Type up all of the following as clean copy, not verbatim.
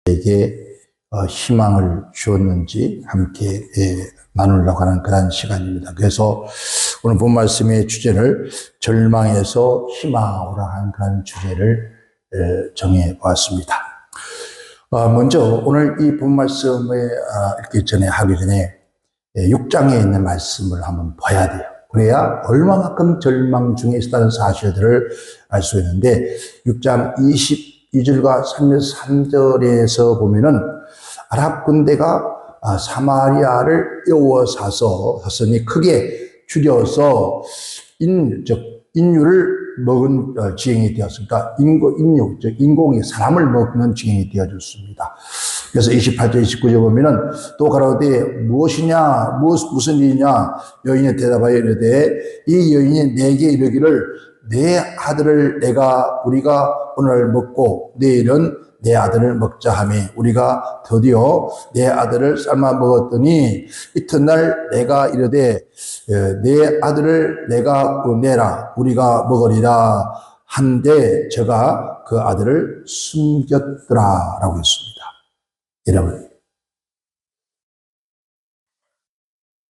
에게 희망을 주었는지 함께 나누려고 하는 그런 시간입니다. 그래서 오늘 본 말씀의 주제를 절망에서 희망으로 하는 그런 주제를 정해 보았습니다. 먼저 오늘 이 본 말씀을 읽기 전에 하기 전에 6장에 있는 말씀을 한번 봐야 돼요. 그래야 얼마만큼 절망 중에 있다는 사실들을 알 수 있는데 6장 22절과 3절에서 보면은 아랍 군대가 사마리아를 에워쌌으니 크게 줄여서 인유를 먹은 지경이 되었으니까 인공이 사람을 먹는 지경이 되어졌습니다. 그래서 28절 29절 보면은 또 가라오되 무엇이냐 무슨 일이냐 여인이 대답하여 이르되 이 여인이 내게 이르기를 내 아들을 우리가 오늘 먹고 내일은 내 아들을 먹자 하며 우리가 드디어 내 아들을 삶아 먹었더니 이튿날 내가 이르되 내 아들을 내가 내라 우리가 먹으리라 한데 저가 그 아들을 숨겼더라 라고 했습니다. 여러분,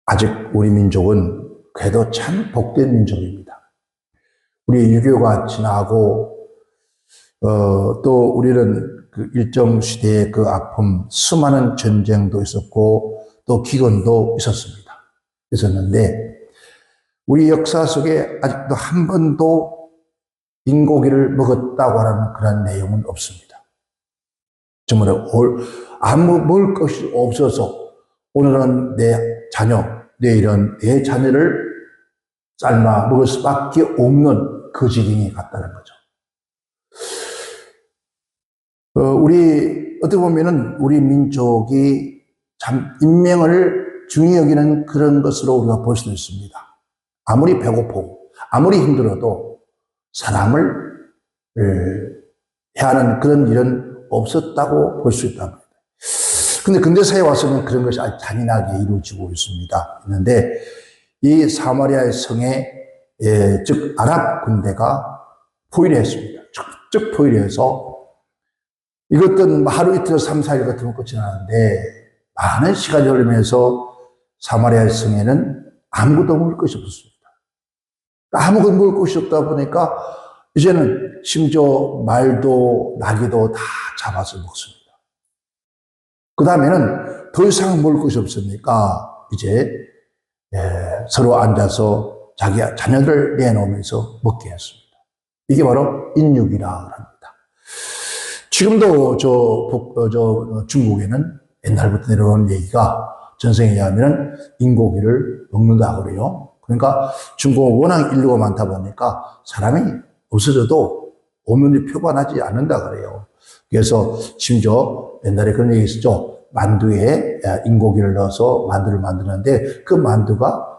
아직 우리 민족은 그래도 참 복된 민족입니다. 우리 유교가 지나고 또 우리는 그 일정 시대의 그 아픔, 수많은 전쟁도 있었고 또 기근도 있었는데 우리 역사 속에 아직도 한 번도 인고기를 먹었다고 하는 그런 내용은 없습니다. 정말 아무 먹을 것이 없어서 오늘은 내 자녀, 내일은 내 자녀를 삶아 먹을 수밖에 없는 그 지경이 갔다는 거죠. 어떻게 보면은 우리 민족이 참 인명을 중히 여기는 그런 것으로 우리가 볼 수도 있습니다. 아무리 배고프고, 아무리 힘들어도 사람을 해하는 그런 일은 없었다고 볼 수 있다고 합니다. 근데 근대사에 와서는 그런 것이 아주 잔인하게 이루어지고 있는데, 이 사마리아의 성에, 즉, 아랍 군대가 포위를 했습니다. 쭉 포위를 해서 이것도 하루 이틀 3, 4일 같으면 끝이 나는데 많은 시간이 흐르면서 사마리아 성에는 아무것도 먹을 것이 없었습니다. 아무것도 먹을 것이 없다 보니까 이제는 심지어 말도 나귀도 다 잡아서 먹습니다. 그 다음에는 더 이상 먹을 것이 없으니까 이제 서로 앉아서 자기 자녀들 내놓으면서 먹게 했습니다. 이게 바로 인육이라 합니다. 지금도 중국에는 옛날부터 내려오는 얘기가 전생에 의하면 인고기를 먹는다 그래요. 그러니까 중국은 워낙 인류가 많다 보니까 사람이 없어져도 없는 일 표반하지 않는다 그래요. 그래서 심지어 옛날에 그런 얘기 있었죠. 만두에 인고기를 넣어서 만두를 만드는데 그 만두가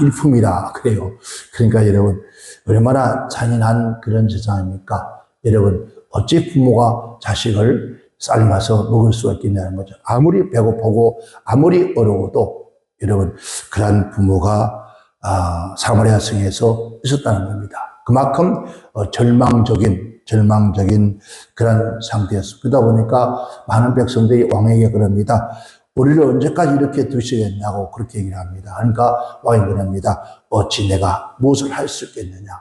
일품이라 그래요. 그러니까 여러분 얼마나 잔인한 그런 세상입니까? 여러분 어찌 부모가 자식을 삶아서 먹을 수가 있겠냐는 거죠. 아무리 배고프고 아무리 어려워도 여러분 그런 부모가 사마리아 성에서 있었다는 겁니다. 그만큼 절망적인 그런 상태였습니다. 그러다 보니까 많은 백성들이 왕에게 그럽니다. 우리를 언제까지 이렇게 두시겠냐고 그렇게 얘기를 합니다. 그러니까 왕이 그럽니다. 어찌 내가 무엇을 할 수 있겠느냐.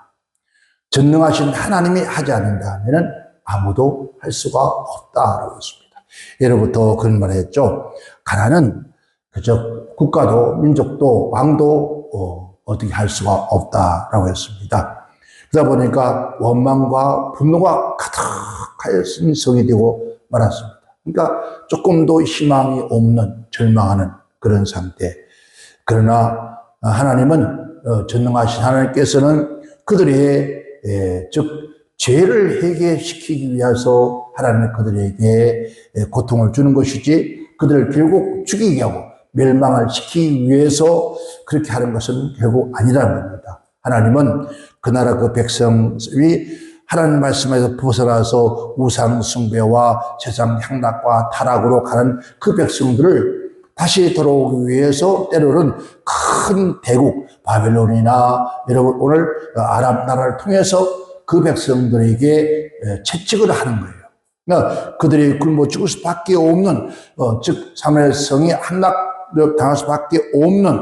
전능하신 하나님이 하지 않는다 하면은 아무도 할 수가 없다라고 했습니다. 예로부터 그런 말을 했죠. 가난은 그저 국가도 민족도 왕도 어떻게 할 수가 없다라고 했습니다. 그러다 보니까 원망과 분노가 가득하였은 성이 되고 말았습니다. 그러니까 조금도 희망이 없는 절망하는 그런 상태. 그러나 하나님은 전능하신 하나님께서는 그들의 즉 죄를 해결시키기 위해서 하나님은 그들에게 고통을 주는 것이지 그들을 결국 죽이게 하고 멸망을 시키기 위해서 그렇게 하는 것은 결국 아니라는 겁니다. 하나님은 그 나라 그 백성이 하나님 말씀에서 벗어나서 우상 숭배와 세상 향락과 타락으로 가는 그 백성들을 다시 돌아오기 위해서 때로는 큰 대국 바벨론이나 여러분 오늘 아랍 나라를 통해서 그 백성들에게 채찍을 하는 거예요. 그러니까 그들이 굶어 죽을 수밖에 없는, 즉 사마리아 성이 함락당할 수밖에 없는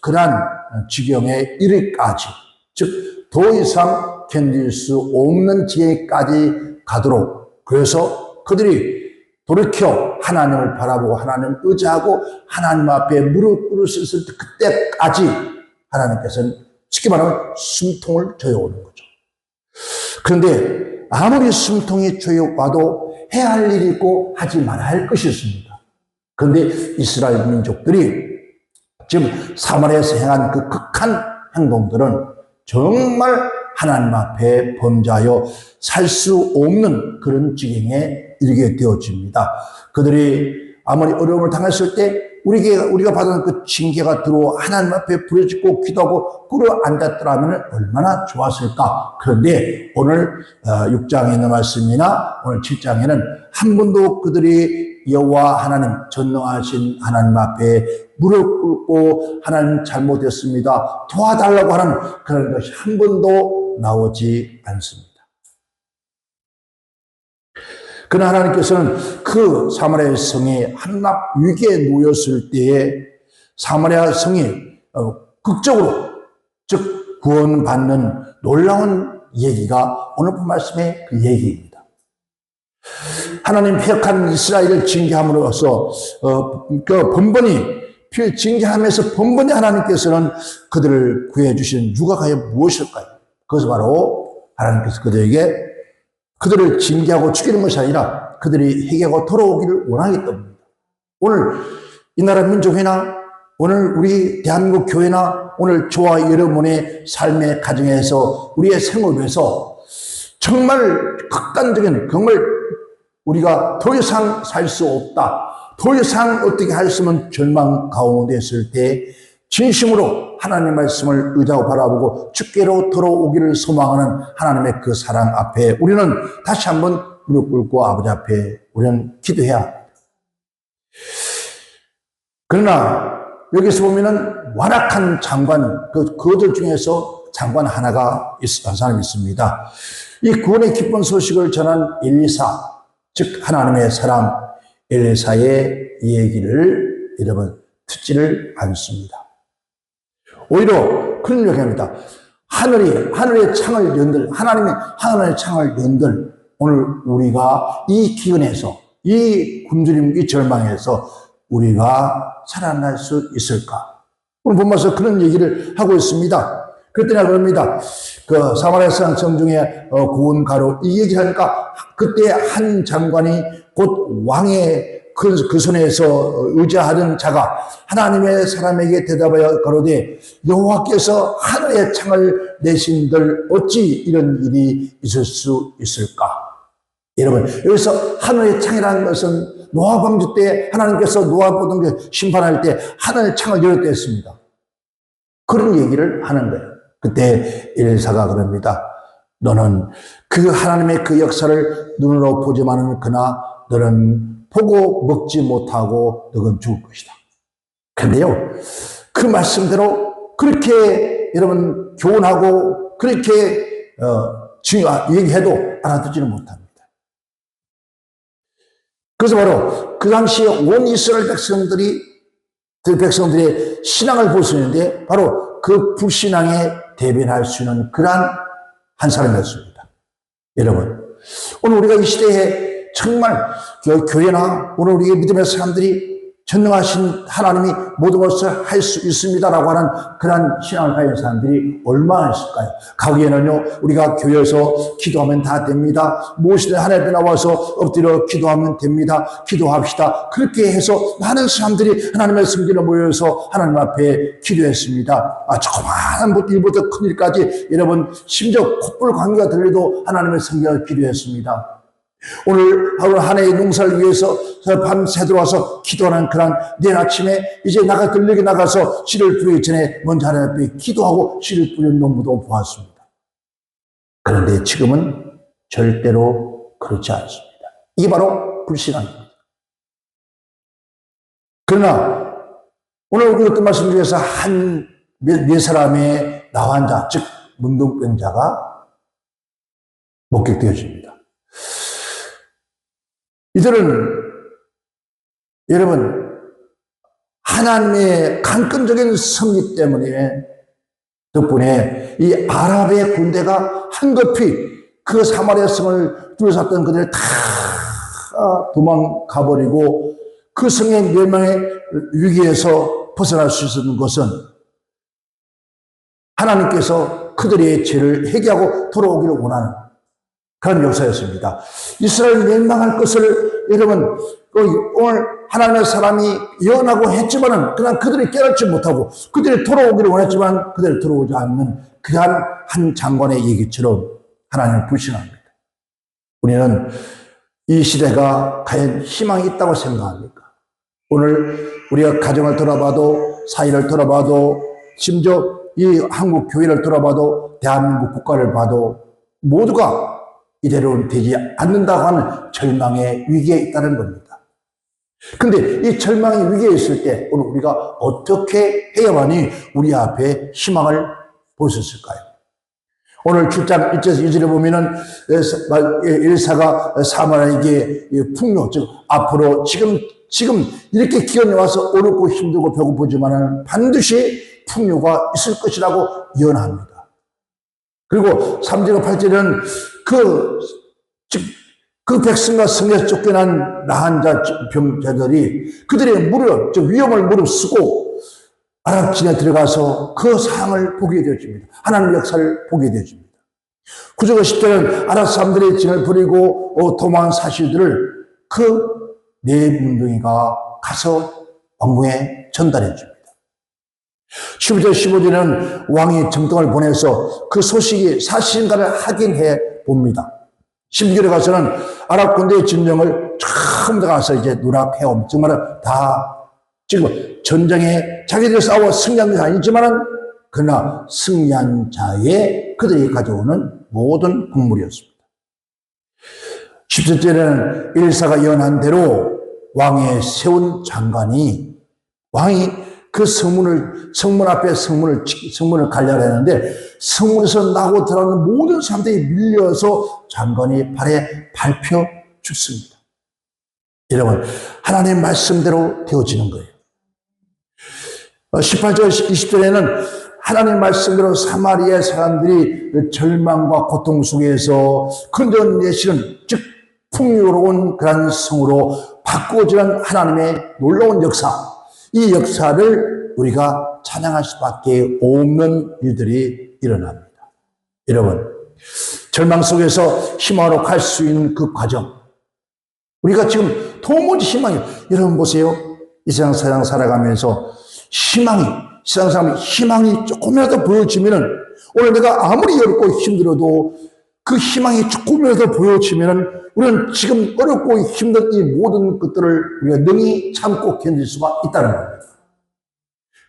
그러한 지경에 이르기까지, 즉 더 이상 견딜 수 없는 지경까지 가도록, 그래서 그들이 돌이켜 하나님을 바라보고 하나님을 의지하고 하나님 앞에 무릎 꿇었을 그때까지 하나님께서는 쉽게 말하면 숨통을 조여오는 거죠. 그런데 아무리 숨통이 조여와도 해야 할 일이 있고 하지 말아야 할 것이 있습니다. 그런데 이스라엘 민족들이 지금 사마리아에서 행한 그 극한 행동들은 정말 하나님 앞에 범죄하여 살 수 없는 그런 지경에 이르게 되어집니다. 그들이 아무리 어려움을 당했을 때 우리가 받은 그 징계가 들어와 하나님 앞에 부르짖고 기도하고 끌어앉았더라면 얼마나 좋았을까. 그런데 오늘 6장에 있는 말씀이나 오늘 7장에는 한 번도 그들이 여호와 하나님, 전능하신 하나님 앞에 무릎 꿇고 하나님 잘못했습니다, 도와달라고 하는 그런 것이 한 번도 나오지 않습니다. 그러나 하나님께서는 그 사마리아 성이 함락 위기에 놓였을 때에 사마리아 성이 극적으로, 즉 구원받는 놀라운 얘기가 오늘 본 말씀의 그 얘기입니다. 하나님 폐역한 이스라엘을 징계함으로써 그 번번이 징계하면서 번번이 하나님께서는 그들을 구해 주신 이유가 과연 무엇일까요? 그것은 바로 하나님께서 그들을 징계하고 죽이는 것이 아니라 그들이 회개하고 돌아오기를 원하기 때문입니다. 오늘 이 나라 민족이나 오늘 우리 대한민국 교회나 오늘 저와 여러분의 삶의 가정에서 우리의 생업에서 정말 극단적인, 정말 우리가 더 이상 살 수 없다, 더 이상 어떻게 할 수 없는 절망 가운데 있을 때 진심으로 하나님의 말씀을 의지하고 바라보고 주께로 돌아오기를 소망하는 하나님의 그 사랑 앞에 우리는 다시 한번 무릎 꿇고 아버지 앞에 우리는 기도해야 합니다. 그러나 여기서 보면은 완악한 장관, 그들 중에서 장관 한 사람이 있습니다. 이 구원의 기쁜 소식을 전한 엘리사, 즉 하나님의 사람 엘리사의 얘기를 여러분 듣지를 않습니다. 오히려 그런 얘기합니다. 하늘의 창을 연들, 하나님의 하늘의 창을 연들, 오늘 우리가 이 기근에서, 이 굶주림, 이 절망에서 우리가 살아날 수 있을까? 오늘 본문에서 그런 얘기를 하고 있습니다. 그때나 그럽니다. 그 사마리아 성 중에 구원가로 이 얘기를 하니까 그때 한 장관이 곧 왕의 그 손에서 의지하던 자가 하나님의 사람에게 대답하여 가로되 여호와께서 하늘의 창을 내신들 어찌 이런 일이 있을 수 있을까? 여러분, 여기서 하늘의 창이라는 것은 노아 방주 때 하나님께서 노아 보던 심판할 때 하늘의 창을 열었다 했습니다. 그런 얘기를 하는 거예요. 그때 엘리사가 그럽니다. 너는 그 하나님의 그 역사를 눈으로 보지만은 그러나 너는 보고 먹지 못하고 너는 죽을 것이다. 그런데요, 그 말씀대로 그렇게 여러분 교훈하고 그렇게 얘기해도 알아듣지는 못합니다. 그래서 바로 그 당시에 온 이스라엘 백성들의 신앙을 볼 수 있는데 바로 그 불신앙에 대변할 수 있는 그러한 한 사람이었습니다. 여러분, 오늘 우리가 이 시대에 정말 교회나 오늘 우리의 믿음의 사람들이 전능하신 하나님이 모든 것을 할 수 있습니다라고 하는 그런 신앙을 가진 사람들이 얼마나 있을까요? 가기에는요, 우리가 교회에서 기도하면 다 됩니다. 무엇이든 하나님 앞에 나와서 엎드려 기도하면 됩니다. 기도합시다. 그렇게 해서 많은 사람들이 하나님의 성전에 모여서 하나님 앞에 기도했습니다. 조그마한 일부터 큰 일까지 여러분 심지어 콧불 광기가 들려도 하나님의 성전에 기도했습니다. 오늘 한 해의 농사를 위해서 밤새 들어와서 기도하는 그런 내일 아침에 이제 들녘에 나가서 씨를 뿌리기 전에 먼저 하나님 앞에 기도하고 씨를 뿌리는 농부도 보았습니다. 그런데 지금은 절대로 그렇지 않습니다. 이게 바로 불신앙입니다. 그러나 오늘 우리가 어떤 말씀 중에서 네 사람의 나환자, 즉 문둥병자가 목격되어집니다. 이들은 여러분 하나님의 강권적인 섭리 때문에 덕분에 이 아랍의 군대가 한급히 그 사마리아 성을 둘러쌌던 그들을 다 도망가버리고 그 성의 멸망의 위기에서 벗어날 수 있었던 것은 하나님께서 그들의 죄를 회개하고 돌아오기를 원하는 그런 역사였습니다. 이스라엘 멸망할 것을 여러분 오늘 하나님의 사람이 예언하고 했지만은 그냥 그들이 깨닫지 못하고 그들이 돌아오기를 원했지만 그들이 돌아오지 않는 그러한 한 장관의 얘기처럼 하나님을 불신합니다. 우리는 이 시대가 과연 희망이 있다고 생각합니까? 오늘 우리가 가정을 돌아봐도 사회를 돌아봐도 심지어 이 한국 교회를 돌아봐도 대한민국 국가를 봐도 모두가 이대로는 되지 않는다고 하는 절망의 위기에 있다는 겁니다. 근데 이 절망의 위기에 있을 때 오늘 우리가 어떻게 해야만이 우리 앞에 희망을 볼 수 있을까요? 오늘 7장 1절에서 2절에 보면은 엘사가 사마리아에게 풍요, 즉 앞으로 지금 이렇게 기온이 와서 어렵고 힘들고 배고프지만은 반드시 풍요가 있을 것이라고 예언합니다. 그리고 3절과 8절에는 그 백성과 성에서 쫓겨난 나한 자, 병자들이 그들의 위험을 무릅쓰고 아랍 진에 들어가서 그 상황을 보게 되어집니다. 하나님의 역사를 보게 되어집니다. 9절과 10절은 아랍 사람들의 진을 버리고 도망한 사실들을 그 네 문둥이가 가서 왕궁에 전달해 줍니다. 11절, 15절에는 왕이 점등을 보내서 그 소식이 사실인가를 확인해 봅니다. 12절에 가서는 아랍 군대의 진정을 처음 가서 이제 누락해 옵니다. 정말 다 지금 전쟁에 자기들이 싸워 승리한 것은 아니지만은 그러나 승리한 자의 그들이 가져오는 모든 국물이었습니다. 17절에는 엘사가 예언한 대로 왕의 세운 장관이 왕이 그 성문 앞에 성문을 가려고 했는데 성문에서 나고 들어가는 모든 사람들이 밀려서 장관이 발에 밟혀 죽습니다. 여러분, 하나님의 말씀대로 되어지는 거예요. 18절, 20절에는 하나님의 말씀대로 사마리아 사람들이 절망과 고통 속에서 근전 예시는 즉 풍요로운 그런 성으로 바꾸어지는 하나님의 놀라운 역사, 이 역사를 우리가 찬양할 수밖에 없는 일들이 일어납니다. 여러분, 절망 속에서 희망으로 갈 수 있는 그 과정, 우리가 지금 도무지 여러분 보세요. 이 세상 살아가면서 세상 사람이 희망이 조금이라도 보여지면은 오늘 내가 아무리 어렵고 힘들어도 그 희망이 조금이라도 보여지면은 우리는 지금 어렵고 힘든 이 모든 것들을 우리가 능히 참고 견딜 수가 있다는 겁니다.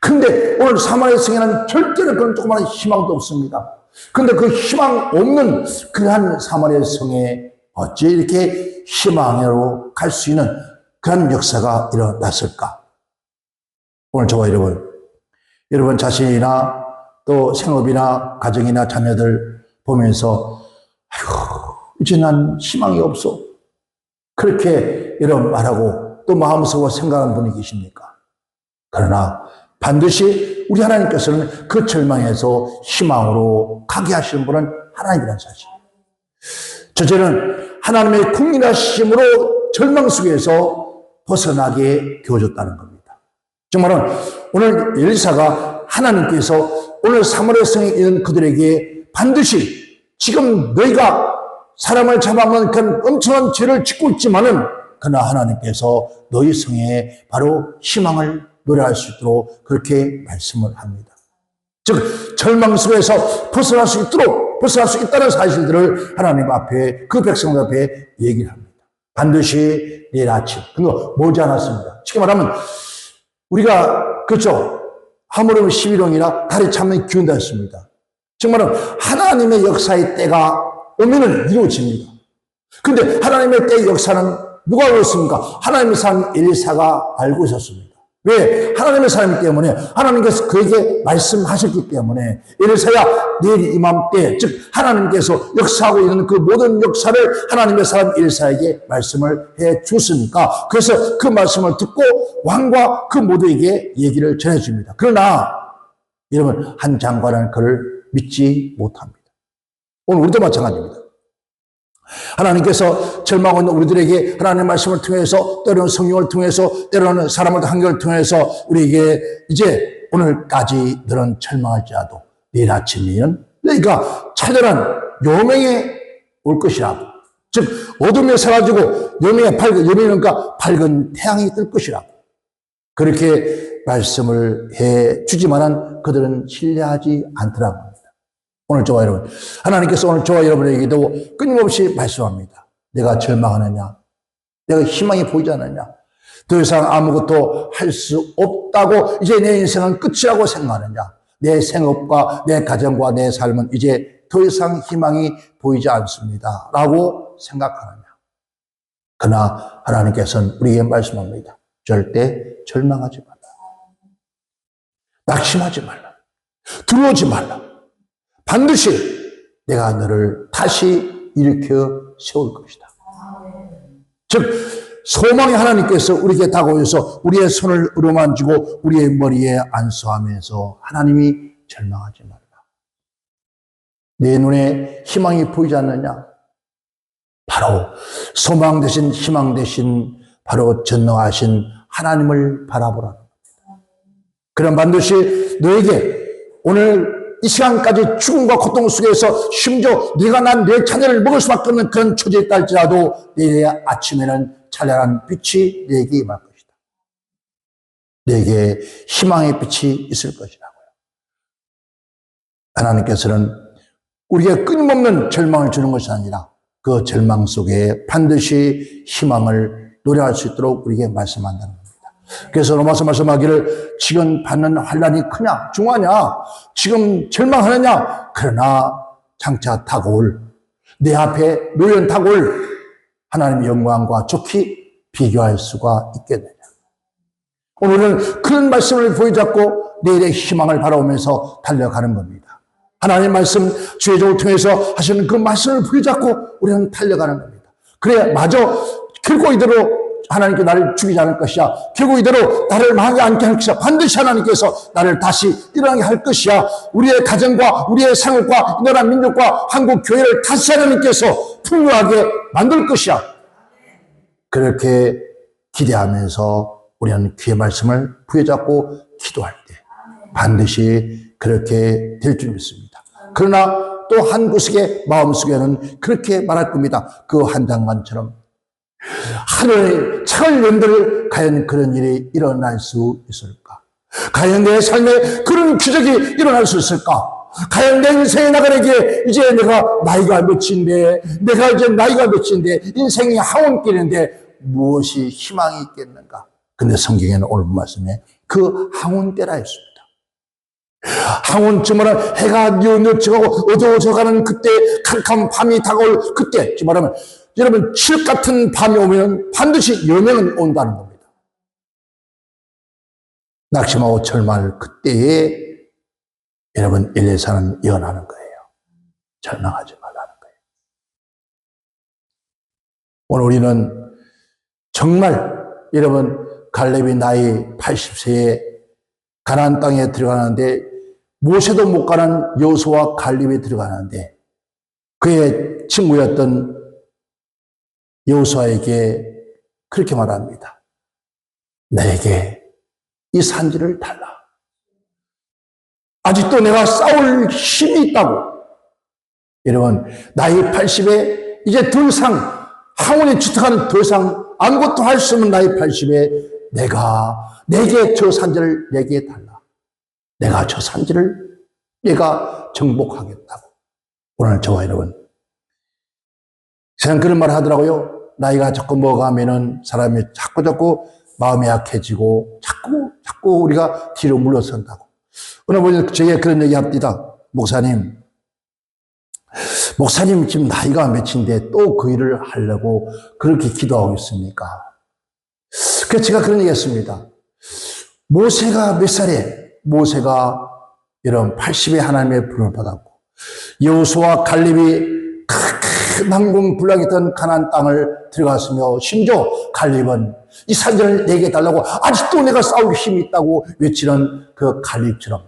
근데 오늘 사마리아 성에는 절대로 그런 조그마한 희망도 없습니다. 근데 그 희망 없는 그러한 사마리아 성에 어찌 이렇게 희망으로 갈 수 있는 그런 역사가 일어났을까? 오늘 저와 여러분 자신이나 또 생업이나 가정이나 자녀들 보면서 아이고 이제 난 희망이 없어. 그렇게 이런 말하고 또 마음속으로 생각하는 분이 계십니까? 그러나 반드시 우리 하나님께서는 그 절망에서 희망으로 가게 하시는 분은 하나님이라는 사실. 첫째는 하나님의 국민하심으로 절망 속에서 벗어나게 되어줬다는 겁니다. 정말은 오늘 엘사가 하나님께서 오늘 사마리아 성에 있는 그들에게 반드시 지금 너희가 사람을 잡아먹는 그런 엄청난 죄를 짓고 있지만은 그러나 하나님께서 너희 성에 바로 희망을 노래할 수 있도록 그렇게 말씀을 합니다. 즉 절망 속에서 벗어날 수 있다는 사실들을 하나님 앞에 그 백성들 앞에 얘기를 합니다. 반드시 내일 아침 그거 머지 않았습니다. 쉽게 말하면 우리가 그렇죠. 하물며 11월이나 달이 참는 기운다 했습니다. 정말은 하나님의 역사의 때가 오면은 이루어집니다. 근데 하나님의 때의 역사는 누가 알고 있습니까? 하나님의 사람 엘사가 알고 있었습니다. 왜? 하나님의 사람이기 때문에 하나님께서 그에게 말씀하셨기 때문에 엘리사야 내일 이맘때 즉 하나님께서 역사하고 있는 그 모든 역사를 하나님의 사람 엘리사에게 말씀을 해 줬으니까 그래서 그 말씀을 듣고 왕과 그 모두에게 얘기를 전해줍니다. 그러나 여러분 한 장관은 그를 믿지 못합니다. 오늘 우리도 마찬가지입니다. 하나님께서 절망하고 있는 우리들에게 하나님의 말씀을 통해서 때로는 성령을 통해서 때로는 사람을 한결을 통해서 우리에게 이제 오늘까지 너는 절망할지라도 내일 아침이면 너희가 찬란한 요명에 올 것이라고 즉 어둠에 사라지고 요명에 그러니까 밝은 태양이 뜰 것이라고 그렇게 말씀을 해 주지만은 그들은 신뢰하지 않더라고요. 오늘 저와 여러분, 하나님께서 오늘 저와 여러분에게도 끊임없이 말씀합니다. 내가 절망하느냐? 내가 희망이 보이지 않느냐? 더 이상 아무것도 할 수 없다고 이제 내 인생은 끝이라고 생각하느냐? 내 생업과 내 가정과 내 삶은 이제 더 이상 희망이 보이지 않습니다. 라고 생각하느냐? 그러나 하나님께서는 우리에게 말씀합니다. 절대 절망하지 말라. 낙심하지 말라. 두려워하지 말라. 반드시 내가 너를 다시 일으켜 세울 것이다. 즉 소망의 하나님께서 우리에게 다가오셔서 우리의 손을 어루만지고 우리의 머리에 안수하면서 하나님이 절망하지 말라. 내 눈에 희망이 보이지 않느냐? 바로 소망 대신 희망 대신 바로 전능하신 하나님을 바라보라는 겁니다. 그럼 반드시 너에게 오늘 이 시간까지 죽음과 고통 속에서 심지어 네가 난 내 자녀를 먹을 수밖에 없는 그런 처지에 있달지라도 내일 아침에는 찬란한 빛이 내게 임할 것이다. 내게 희망의 빛이 있을 것이라고요. 하나님께서는 우리에게 끊임없는 절망을 주는 것이 아니라 그 절망 속에 반드시 희망을 노래할 수 있도록 우리에게 말씀한다는 겁니다. 그래서 로마서 말씀하기를 지금 받는 환난이 크냐 중하냐 지금 절망하느냐 그러나 장차 다가올 내 앞에 노연 다가올 하나님의 영광과 좋게 비교할 수가 있겠느냐. 오늘은 그런 말씀을 보여잡고 내일의 희망을 바라보면서 달려가는 겁니다. 하나님의 말씀 주의 종을 통해서 하시는 그 말씀을 보여잡고 우리는 달려가는 겁니다. 그래 마저 결코 이대로 하나님께 나를 죽이지 않을 것이야. 결국 이대로 나를 망하지 않게 할 것이야. 반드시 하나님께서 나를 다시 일어나게 할 것이야. 우리의 가정과 우리의 생활과 이 나라 민족과 한국 교회를 다시 하나님께서 풍요하게 만들 것이야. 그렇게 기대하면서 우리는 그의 말씀을 부여잡고 기도할 때 반드시 그렇게 될 줄 믿습니다. 그러나 또 한 구석의 마음속에는 그렇게 말할 겁니다. 그 한 장관처럼 하늘의 창을 연들 과연 그런 일이 일어날 수 있을까? 과연 내 삶에 그런 기적이 일어날 수 있을까? 과연 내 인생에 나가려기에 이제 내가 나이가 몇인데 내가 이제 나이가 몇인데 인생이 하원길인데 무엇이 희망이 있겠는가? 근데 성경에는 오늘 말씀에 그 항온때라 했습니다. 항온쯤은 해가 뉘어져가고 어두워져가는 그때 캄캄한 밤이 다가올 그때 말하면 여러분 칠흑 같은 밤이 오면 반드시 여명은 온다는 겁니다. 낙심하고 절망할 그때에 여러분 엘리사는 예언하는 거예요. 절망하지 말라는 거예요. 오늘 우리는 정말 여러분 갈렙이 나이 80세에 가나안 땅에 들어가는데 모세도 못 가는 여호수아와 갈렙이 들어가는데 그의 친구였던 여호수아에게 그렇게 말합니다. 내게 이 산지를 달라. 아직도 내가 싸울 힘이 있다고. 여러분 나이 80에 이제 더 이상 항원에 주택하는 더 이상 아무것도 할 수 없는 나이 80에 내게 저 산지를 내게 달라. 내가 저 산지를 내가 정복하겠다고. 오늘 저와 여러분 세상 그런 말 하더라고요. 나이가 자꾸 먹어가면은 사람이 자꾸 마음이 약해지고 자꾸 우리가 뒤로 물러선다고. 어느 분이 저에게 그런 얘기 합니다. 목사님 지금 나이가 몇인데 또 그 일을 하려고 그렇게 기도하고 있습니까? 그래서 제가 그런 얘기 했습니다. 모세가 몇 살에? 모세가 이런 80에 하나님의 부름을 받았고, 여호수아와 갈렙이 큰 항공불락했던 가나안 땅을 들어갔으며, 심지어 갈렙은 이 산전을 내게 달라고 아직도 내가 싸울 힘이 있다고 외치는 그 갈렙처럼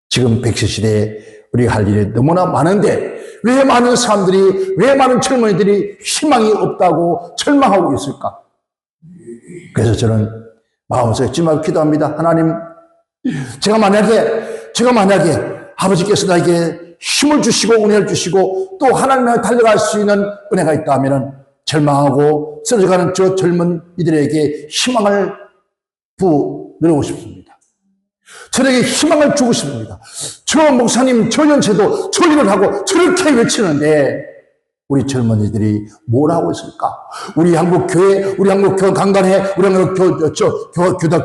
지금 백세시대에 우리가 할 일이 너무나 많은데 왜 많은 사람들이, 왜 많은 젊은이들이 희망이 없다고 절망하고 있을까? 그래서 저는 마음속에 찜하고 기도합니다. 하나님, 제가 만약에 아버지께서 나에게 힘을 주시고 은혜를 주시고 또 하나님을 달려갈 수 있는 은혜가 있다면 절망하고 쓰러져가는 저 젊은 이들에게 희망을 부어내고 싶습니다. 저에게 희망을 주고 싶습니다. 저 목사님, 저 연세도 저 일을 하고 저렇게 외치는데 우리 젊은이들이 뭘 하고 있을까? 우리 한국교회, 우리 한국교 강단에, 우리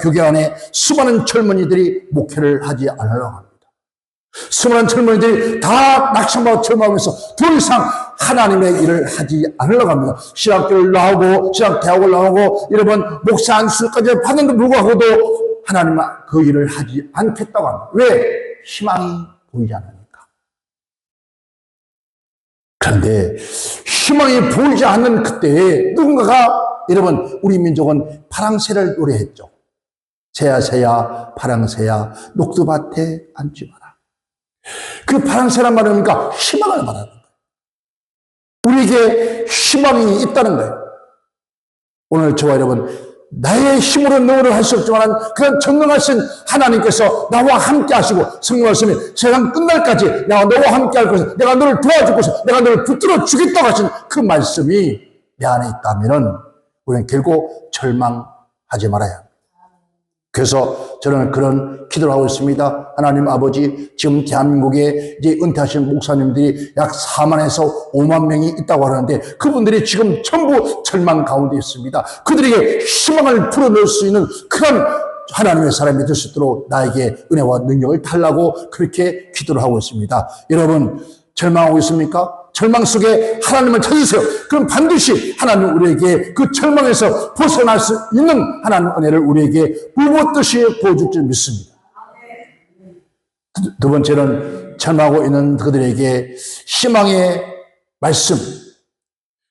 교회 안에 수많은 젊은이들이 목회를 하지 않으려고 합니다. 수많은 젊은이들이 다 낙심하고 절망하면서 더 이상 하나님의 일을 하지 않으려고 합니다. 신학교를 나오고, 신학대학을 나오고, 여러분, 목사 안수까지 받는데도 불구하고도 하나님은 그 일을 하지 않겠다고 합니다. 왜? 희망이 보이지 않으니까. 그런데 희망이 보이지 않는 그때에 누군가가, 여러분, 우리 민족은 파랑새를 노래했죠. 새야 새야 파랑새야 녹두밭에 앉지 마라. 그 파랑새란 말은 뭡니까? 희망을 말하는 거예요. 우리에게 희망이 있다는 거예요. 오늘 저와 여러분, 나의 힘으로 너를 할 수 없지만 그런 전능하신 하나님께서 나와 함께 하시고, 성경 말씀이 세상 끝날까지 내가 너와 함께 할 것이다, 내가 너를 도와줄 것이다, 내가 너를 붙들어 주겠다고 하신 그 말씀이 내 안에 있다면 우리는 결국 절망하지 말아야 합니다. 그래서 저는 그런 기도를 하고 있습니다. 하나님 아버지, 지금 대한민국에 이제 은퇴하신 목사님들이 약 4만에서 5만 명이 있다고 하는데 그분들이 지금 전부 절망 가운데 있습니다. 그들에게 희망을 불어넣을 수 있는 그런 하나님의 사람이 될 수 있도록 나에게 은혜와 능력을 달라고 그렇게 기도를 하고 있습니다. 여러분, 절망하고 있습니까? 절망 속에 하나님을 찾으세요. 그럼 반드시 하나님 우리에게 그 절망에서 벗어날 수 있는 하나님 은혜를 우리에게 무엇듯이 보여줄 줄 믿습니다. 두 번째는 절망하고 있는 그들에게 희망의 말씀,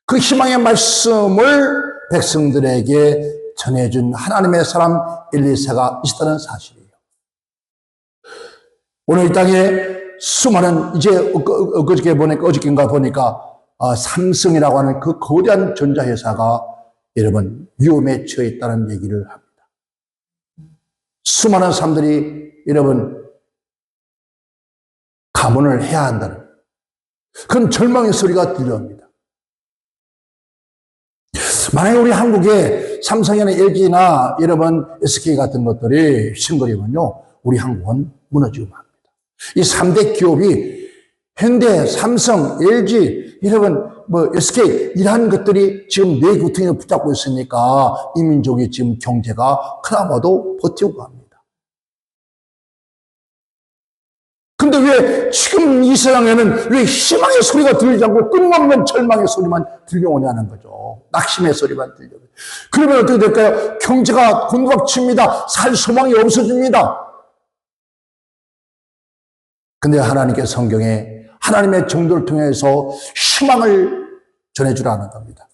그 희망의 말씀을 백성들에게 전해준 하나님의 사람 엘리사가 있었다는 사실이에요. 오늘 이 땅에 수많은, 이제 어저께인가 보니까 삼성이라고 하는 그 거대한 전자회사가 여러분 위험에 처해 있다는 얘기를 합니다. 수많은 사람들이 여러분 감원을 해야 한다는 그런 절망의 소리가 들려옵니다. 만약에 우리 한국에 삼성이나 LG나 여러분 SK 같은 것들이 싱글이면요, 우리 한국은 무너지고 맙니다. 이 3대 기업이 현대, 삼성, LG, 여러분, SK, 이러한 것들이 지금 내 구덩이에 붙잡고 있으니까 이 민족이 지금 경제가 그나마도 버티고 갑니다. 근데 왜 지금 이 세상에는 왜 희망의 소리가 들리지 않고 끝없는 절망의 소리만 들려오냐는 거죠. 낙심의 소리만 들려오죠. 그러면 어떻게 될까요? 경제가 곤두박칩니다. 살 소망이 없어집니다. 근데 하나님께서 성경에 하나님의 정도를 통해서 희망을 전해주라는 겁니다.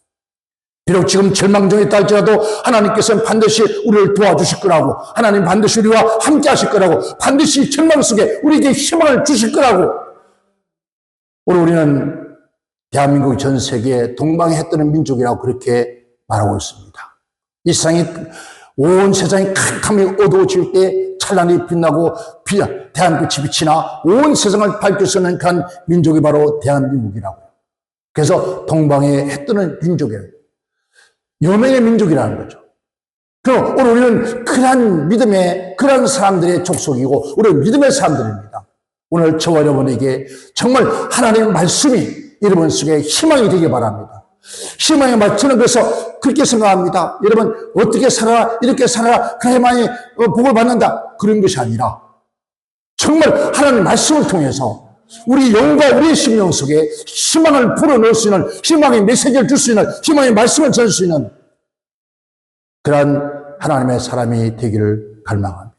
비록 지금 절망 중에 있다 할지라도 하나님께서는 반드시 우리를 도와주실 거라고, 하나님 반드시 우리와 함께 하실 거라고, 반드시 절망 속에 우리에게 희망을 주실 거라고. 오늘 우리는 대한민국 전 세계에 동방에 해 뜨는 민족이라고 그렇게 말하고 있습니다. 이 세상이, 온 세상이 캄캄히 어두워질 때 찬란히 빛나고 대한빛이 비치나 온 세상을 밝힐 수 있는 그런 민족이 바로 대한민국이라고요. 그래서 동방에 해 뜨는 민족이에요. 여명의 민족이라는 거죠. 그럼 오늘 우리는 그러한 믿음의, 그러한 사람들의 족속이고 우리는 믿음의 사람들입니다. 오늘 저와 여러분에게 정말 하나님의 말씀이 여러분 속에 희망이 되길 바랍니다. 희망의 말, 저는 그래서 그렇게 생각합니다. 여러분, 어떻게 살아라, 이렇게 살아라, 그래야만이 복을 받는다, 그런 것이 아니라 정말 하나님의 말씀을 통해서 우리 영과 우리의 심령 속에 희망을 불어넣을 수 있는, 희망의 메시지를 줄 수 있는, 희망의 말씀을 전할 수 있는 그러한 하나님의 사람이 되기를 갈망합니다.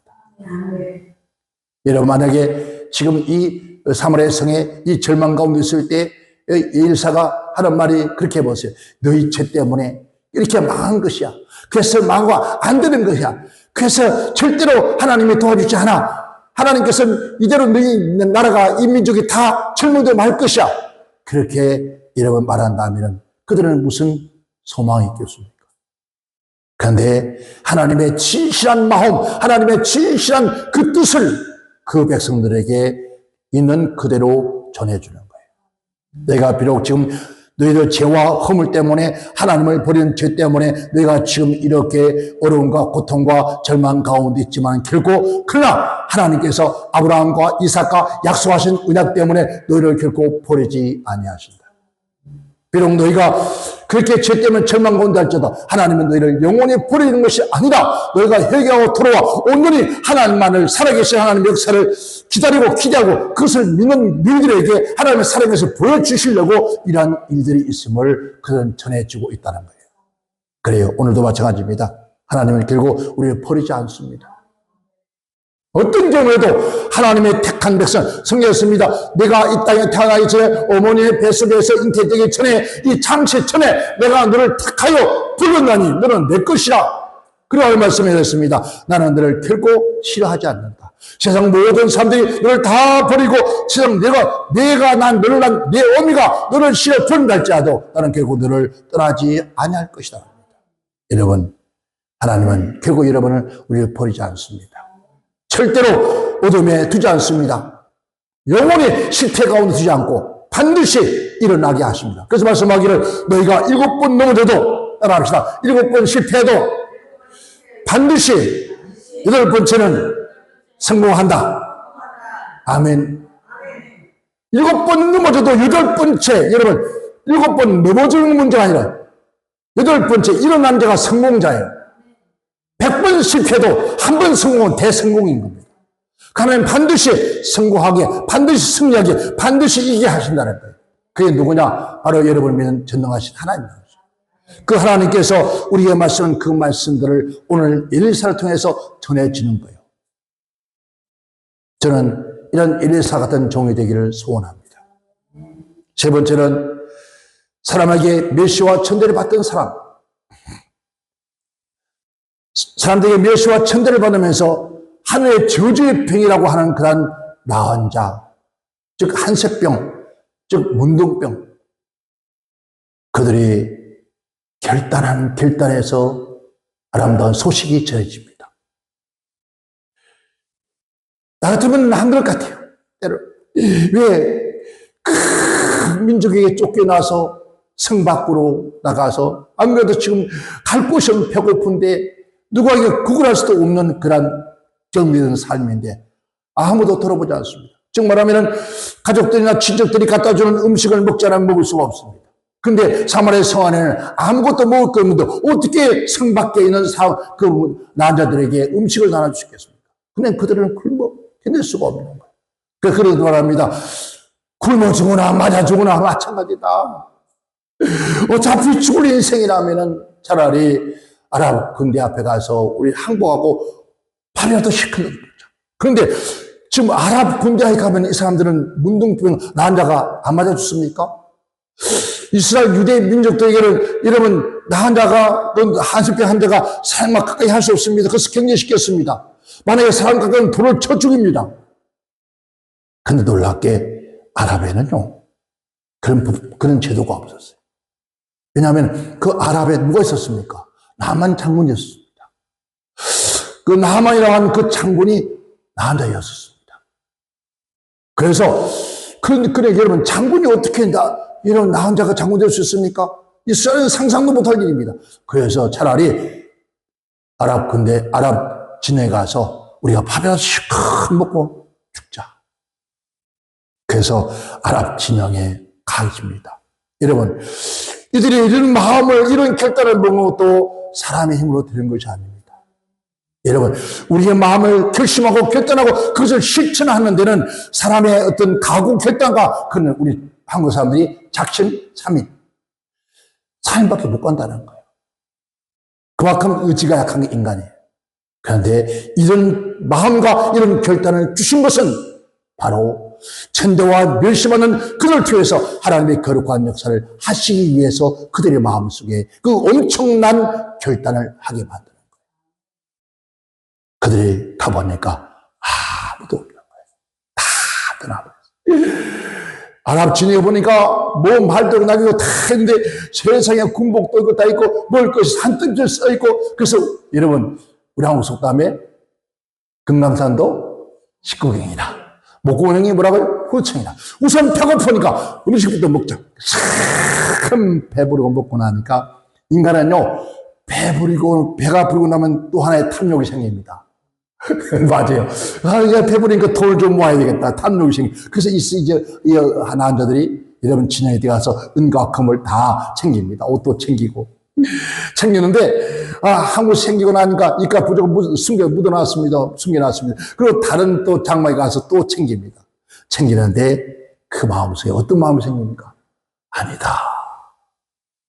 여러분, 만약에 지금 이 사마리아 성에 이 절망 가운데 있을 때 엘리사가 하는 말이 그렇게 해보세요. 너희 죄 때문에 이렇게 망한 것이야. 그래서 망하고 안 되는 것이야. 그래서 절대로 하나님이 도와주지 않아. 하나님께서는 이대로 너희 나라가 이 민족이 다 절망되어 말 것이야. 그렇게 여러분 말한다면 그들은 무슨 소망이 있겠습니까? 그런데 하나님의 진실한 마음, 하나님의 진실한 그 뜻을 그 백성들에게 있는 그대로 전해주는 거예요. 내가 비록 지금 너희들 죄와 허물 때문에 하나님을 버리는 죄 때문에 너희가 지금 이렇게 어려움과 고통과 절망 가운데 있지만 결코 그러나 하나님께서 아브라함과 이삭과 약속하신 언약 때문에 너희를 결코 버리지 아니하신다. 비록 너희가 그렇게 죄 때문에 절망 가운데 할지라도 하나님은 너희를 영원히 버리는 것이 아니라 너희가 회개하고 돌아와 온전히 하나님만을 살아계신 하나님의 역사를 기다리고 기대하고 그것을 믿는 너희들에게 하나님의 살아계서 보여주시려고 이러한 일들이 있음을 그는 전해주고 있다는 거예요. 그래요. 오늘도 마찬가지입니다. 하나님은 결국 우리를 버리지 않습니다. 어떤 경우에도 하나님의 택한 백성, 성경했습니다. 내가 이 땅에 태어나기 전에 어머니의 뱃속에서 잉태되기 전에 이 창세 전에 내가 너를 택하여 불렀나니 너는 내 것이라. 그러한 말씀을 했습니다. 나는 너를 결코 싫어하지 않는다. 세상 모든 사람들이 너를 다 버리고 세상 내가 난 너를 난 내 어미가 너를 싫어 버린다 할지라도 나는 결국 너를 떠나지 아니할 것이다. 여러분, 하나님은 결국 여러분을 우리를 버리지 않습니다. 절대로 어둠에 두지 않습니다. 영원히 실패 가운데 두지 않고 반드시 일어나게 하십니다. 그래서 말씀하기를 너희가 7번 넘어져도 따라합시다. 7번 실패해도 반드시 8번째는 성공한다. 아멘. 7번 넘어져도 8번째, 여러분 7번 넘어지는 문제가 아니라 8번째 일어난 자가 성공자예요. 100번 실패도 한 번 성공은 대성공인 겁니다. 하나님 반드시 성공하게, 반드시 승리하게, 반드시 이기게 하신다는 거예요. 그게 누구냐? 바로 여러분을 믿는 전능하신 하나님입니다. 그 하나님께서 우리에게 말씀한 그 말씀들을 오늘 엘리사를 통해서 전해주는 거예요. 저는 이런 엘리사 같은 종이 되기를 소원합니다. 세 번째는 사람에게 멸시와 천대를 받던 사람. 사람들에게 멸시와 천대를 받으면서 하늘의 저주의 병이라고 하는 그런 나은 자, 즉 한색병, 즉 문둥병. 그들이 결단해서 아름다운 소식이 전해집니다. 나 같으면 안 그럴 것 같아요. 왜 큰 민족에게 쫓겨나서 성 밖으로 나가서 안 그래도 지금 갈 곳이 없는 배고픈데 누구에게 구걸할 수도 없는 그런 정리된 삶인데 아무도 돌아보지 않습니다. 즉 말하면 가족들이나 친척들이 갖다 주는 음식을 먹자면 먹을 수가 없습니다. 그런데 사마리아 성 안에는 아무것도 먹을 거 없는데 어떻게 성 밖에 있는 그 난자들에게 음식을 나눠주시겠습니까? 그냥 그들은 굶어 견딜 수가 없는 거예요. 그래서 말합니다. 굶어 죽으나 맞아 죽으나 마찬가지다. 어차피 죽을 인생이라면 차라리 아랍 군대 앞에 가서 우리 항복하고 팔이라도 시키는 거죠. 그런데 지금 아랍 군대에 가면 이 사람들은 문둥병 난자가 안 맞아 죽습니까? 이스라엘 유대 민족들에게는 여러분 난자가 한술병 환자가 사형만 가까이 할 수 없습니다. 그래서 격리시켰습니다. 만약에 사람 가까이 불을 쳐 죽입니다. 그런데 놀랍게 아랍에는요 그런 제도가 없었어요. 왜냐하면 그 아랍에 누가 있었습니까? 나만 장군이었습니다. 그 나만이라고 하는 그 장군이 난자였었습니다. 그래서 그러니까 여러분 장군이 어떻게 이런 난자가 장군 될 수 있습니까? 이스라엘은 상상도 못할 일입니다. 그래서 차라리 아랍 군대, 아랍 진영에 가서 우리가 밥이라도 실컷 먹고 죽자. 그래서 아랍 진영에 가십니다. 여러분, 이들이 이런 마음을, 이런 결단을 먹은 것도 사람의 힘으로 되는 것이 아닙니다. 여러분, 우리의 마음을 결심하고 결단하고 그것을 실천하는 데는 사람의 어떤 각오 결단과 그는 우리 한국 사람들이 작심 삼일 4일밖에 못 간다는 거예요. 그만큼 의지가 약한 게 인간이에요. 그런데 이런 마음과 이런 결단을 주신 것은 바로 천대와 멸시받는 그들을 통해서 하나님의 거룩한 역사를 하시기 위해서 그들의 마음속에 그 엄청난 결단을 하게 만드는 거예요. 그들이 가보니까 아무도 없는 거예요. 다 떠나버렸어요. 아랍 진영에 보니까 뭐 말도 나기고 다 했는데 세상에 군복도 있고 다 있고 먹을 것이 산뜻 써있고, 그래서 여러분 우리 한국 속담에 금강산도 식구경이다, 목구멍이 뭐라고요? 후청이다. 우선 배고프니까 음식부터 먹자. 참 배부르고 먹고 나니까 인간은요, 배가 부르고 나면 또 하나의 탐욕이 생깁니다. 맞아요. 이제 배부르니까 돌 좀 모아야 되겠다. 탐욕이 생겨. 그래서 이제 남자들이 여러분 진영에 들어가서 은과 금을 다 챙깁니다. 옷도 챙기고. 챙기는데, 한국 생기고 나니까 이까 부족은 숨겨놨습니다. 그리고 다른 또 장막에 가서 또 챙깁니다. 챙기는데 그 마음속에 어떤 마음이 생깁니까? 아니다.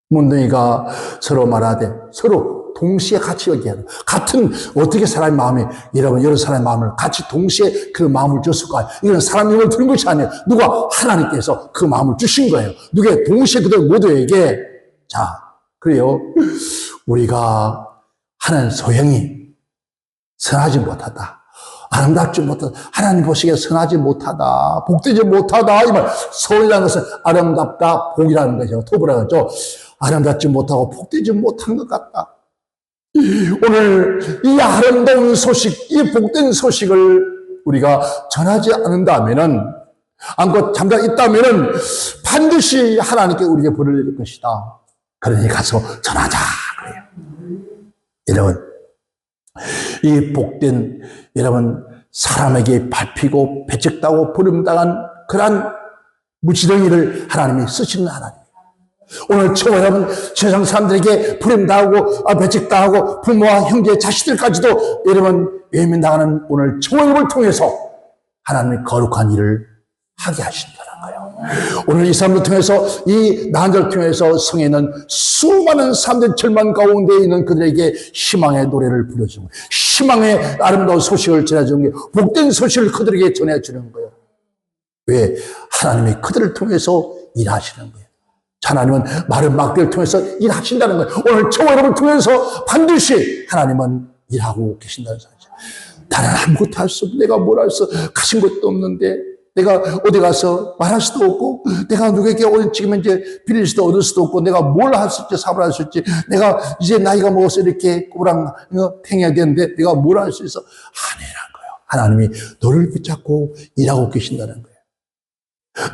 문둥이가 서로 말하되 서로 동시에 같이 얘기하는, 같은, 어떻게 사람의 마음이, 여러분, 여러 사람의 마음을 같이 동시에 그 마음을 줬을까요? 이건 사람 힘을 드는 것이 아니에요. 누가 하나님께서 그 마음을 주신 거예요. 누가 동시에 그들 모두에게. 자, 그래요. 우리가 하는 소형이 선하지 못하다, 아름답지 못하다, 하나님 보시기에 선하지 못하다, 복되지 못하다, 이 말. 소이라는 것은 아름답다, 복이라는 거죠. 토부라는 거죠. 아름답지 못하고 복되지 못한 것 같다. 오늘 이 아름다운 소식, 이 복된 소식을 우리가 전하지 않는다면은, 안고 잠깐 있다면은 반드시 하나님께 우리에게 벌을 내릴 것이다. 그러니 가서 전하자. 그래요. 여러분, 이 복된, 여러분, 사람에게 밟히고 배척당하고 버림당한 그러한 무지덩이를 하나님이 쓰시는 하나님. 오늘 저와 여러분, 세상 사람들에게 버림당하고 배척당하고 부모와 형제, 자식들까지도 여러분 외면당하는 오늘 저와 여러분을 통해서 하나님의 거룩한 일을 하게 하신다는 거예요. 오늘 이 사람을 통해서, 이 나한테를 통해서 성에는 수많은 사람들 절망 가운데 있는 그들에게 희망의 노래를 불러주는 거예요. 희망의 아름다운 소식을 전해주는 거예요. 복된 소식을 그들에게 전해주는 거예요. 왜? 하나님이 그들을 통해서 일하시는 거예요. 하나님은 마른 막대를 통해서 일하신다는 거예요. 오늘 저와 여러분을 통해서 반드시 하나님은 일하고 계신다는 사실이죠. 나는 아무것도 할 수 없고, 내가 뭘 할 수, 가진 것도 없는데, 내가 어디 가서 말할 수도 없고, 내가 누구에게 지금 이제 빌릴 수도 얻을 수도 없고, 내가 뭘 할 수 있지, 사업을 할 수 있지, 내가 이제 나이가 먹어서 이렇게 꼬부랑 탱해야 되는데, 내가 뭘 할 수 있어? 아니란 거예요. 하나님이 너를 붙잡고 일하고 계신다는 거예요.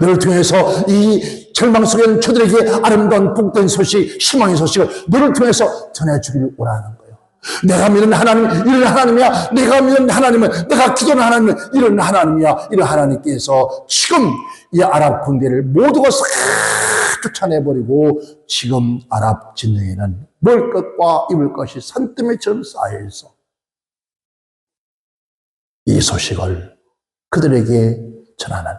너를 통해서 이 절망 속에 있는 저들에게 아름다운 복된 소식, 희망의 소식을 너를 통해서 전해주기를 원하는 거예요. 내가 믿는 하나님은 이런 하나님이야. 내가 믿는 하나님은, 내가 기도하는 하나님은 이런 하나님이야. 이런 하나님께서 지금 이 아랍 군대를 모두가 싹 쫓아내버리고, 지금 아랍 진영에는 먹을 것과 입을 것이 산더미처럼 쌓여있어. 이 소식을 그들에게 전하는,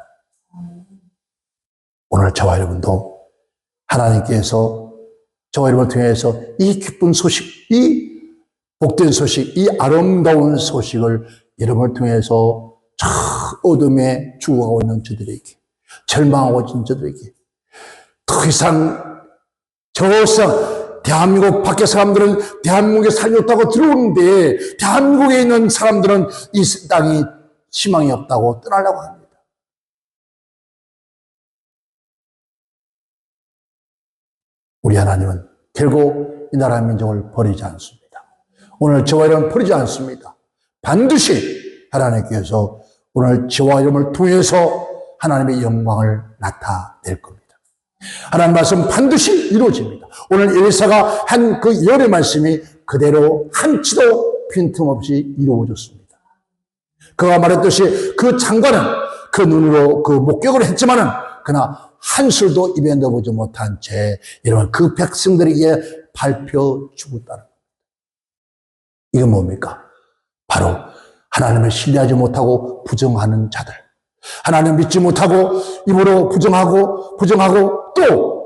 오늘 저와 여러분도 하나님께서 저와 여러분을 통해서 이 기쁜 소식, 이 복된 소식, 이 아름다운 소식을 여러분을 통해서 저 어둠에 죽어가고 있는 저들에게, 절망하고 있는 저들에게, 더 이상 대한민국 밖의 사람들은 대한민국에 살렸다고 들어오는데, 대한민국에 있는 사람들은 이 땅이 희망이 없다고 떠나려고 합니다. 우리 하나님은 결국 이 나라 민족을 버리지 않습니다. 오늘 저와 여러분을 버리지 않습니다. 반드시 하나님께서 오늘 저와 여러분을 통해서 하나님의 영광을 나타낼 겁니다. 하나님 말씀 반드시 이루어집니다. 오늘 엘리사가 한 그 열의 말씀이 그대로 한치도 빈틈없이 이루어졌습니다. 그가 말했듯이 그 장관은 그 눈으로 그 목격을 했지만은 그러나 한술도 입에 넣어보지 못한 채 이런 그 백성들에게 밟혀 죽었다는 겁니다. 이건 뭡니까? 바로 하나님을 신뢰하지 못하고 부정하는 자들, 하나님 믿지 못하고 입으로 부정하고 또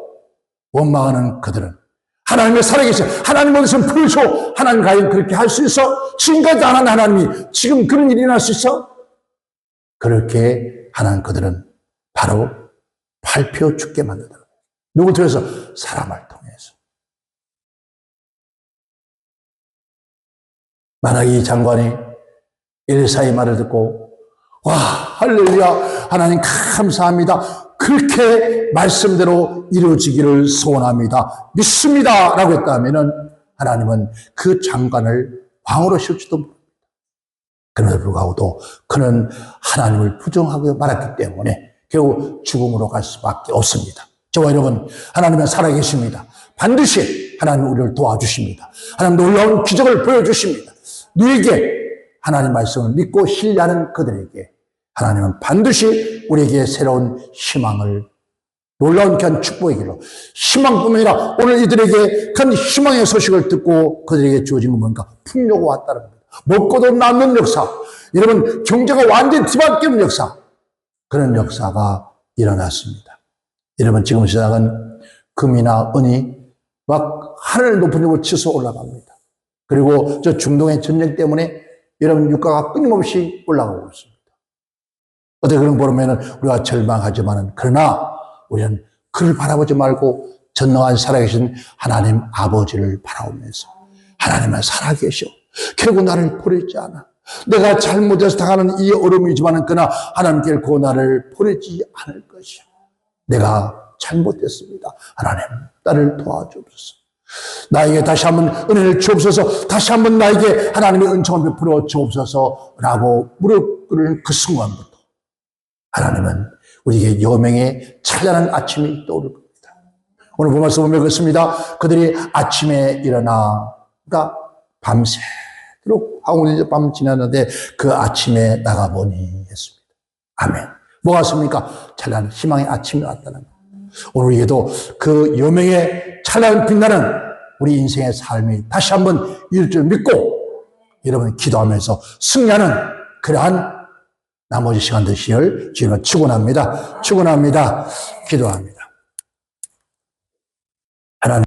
원망하는 그들은 하나님의 살아계신 하나님 어디서 풀어줘. 하나님 과연 그렇게 할 수 있어? 지금까지 안 한 하나님이 지금 그런 일이 날 수 있어? 그렇게 하는 그들은 바로 발표 죽게 만들더라고요. 누굴 통해서? 사람을 통해서. 만약에 장관이 엘리사의 말을 듣고 와 할렐루야 하나님 감사합니다. 그렇게 말씀대로 이루어지기를 소원합니다. 믿습니다. 라고 했다면 하나님은 그 장관을 왕으로 씌울지도 모릅니다. 그럼에도 불구하고도 그는 하나님을 부정하고 말았기 때문에 결국 죽음으로 갈 수밖에 없습니다. 저와 여러분, 하나님은 살아계십니다. 반드시 하나님 우리를 도와주십니다. 하나님 놀라운 기적을 보여주십니다. 누에게 하나님 말씀을 믿고 신뢰하는 그들에게 하나님은 반드시 우리에게 새로운 희망을, 놀라운 귀한 축복의 길로, 희망뿐만 아니라 오늘 이들에게 큰 희망의 소식을 듣고 그들에게 주어진 건 뭔가? 풍요가 왔다는 겁니다. 먹고도 남는 역사, 여러분 경제가 완전히 뒤바뀌는 역사, 그런 역사가 일어났습니다. 여러분 지금 세상은 금이나 은이 막 하늘 높은 곳으로 치솟아 올라갑니다. 그리고 저 중동의 전쟁 때문에 여러분 유가가 끊임없이 올라가고 있습니다. 어떻게 그런 보면은 우리가 절망하지만은 그러나 우리는 그를 바라보지 말고 전능한 살아계신 하나님 아버지를 바라보면서 하나님은 살아계셔. 결국 나를 버리지 않아. 내가 잘못해서 당하는 이 어려움이지만은 그러나 하나님 결코 나를 버리지 않을 것이야. 내가 잘못했습니다. 하나님 나를 도와주옵소서. 나에게 다시 한번 은혜를 주옵소서. 다시 한번 나에게 하나님의 은총을 베풀어 주옵소서라고 무릎 꿇는 그 순간부터 하나님은 우리에게 여명의 찬란한 아침이 떠오를 겁니다. 오늘 본문에서 보면 그렇습니다. 그들이 아침에 일어나, 그러니까 밤새도록 하고 밤 지났는데 그 아침에 나가보니 했습니다. 아멘. 뭐가 왔습니까? 찬란한 희망의 아침이 왔다는 것. 오늘 우리에게도 그 여명의 찬란한 빛나는 우리 인생의 삶이 다시 한번 이룰 줄 믿고 여러분 기도하면서 승리하는 그러한 나머지 시간 되시길 주님은 축원합니다. 축원합니다. 기도합니다. 하나님.